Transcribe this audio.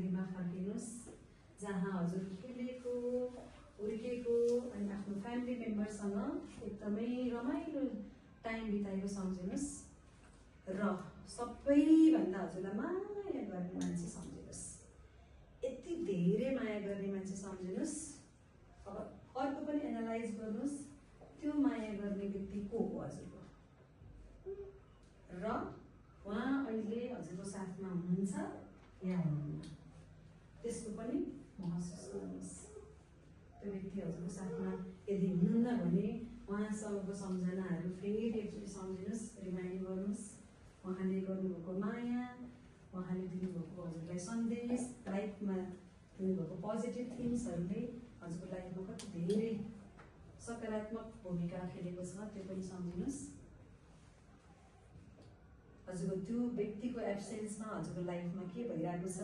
फ्यामिलीमा फर्किनुहोस् जहाँ हजुर खेलेको हुर्केको अनि आफ्नो फ्यामिली मेम्बरसँग एकदमै रमाइलो टाइम बिताएको सम्झिनुहोस् र सबैभन्दा हजुरलाई माया गर्ने मान्छे सम्झिनुहोस्। यति धेरै माया गर्ने मान्छे सम्झिनुहोस्। अब अर्को पनि एनालाइज गर्नुहोस् त्यो माया गर्ने व्यक्ति को हो हजुरको र उहाँ अहिले हजुरको साथमा हुनुहुन्छ या हुनुहुन्न त्यसको पनि महसुस गर्नुहोस्। त्यो व्यक्ति हजुरको साथमा यदि हुनुहुन्न भने उहाँसँगको सम्झनाहरू फेरि एकचोटि सम्झिनुहोस्, रिमाइन्ड गर्नुहोस्। उहाँले गर्नुभएको माया, उहाँले दिनुभएको हजुरलाई सन्देश, लाइफमा दिनुभएको पोजिटिभ थिङ्सहरूले हजुरको लाइफमा कति धेरै सकारात्मक भूमिका खेलेको छ त्यो पनि सम्झिनुहोस्। हजुरको त्यो व्यक्तिको एब्सेन्समा हजुरको लाइफमा के भइरहेको छ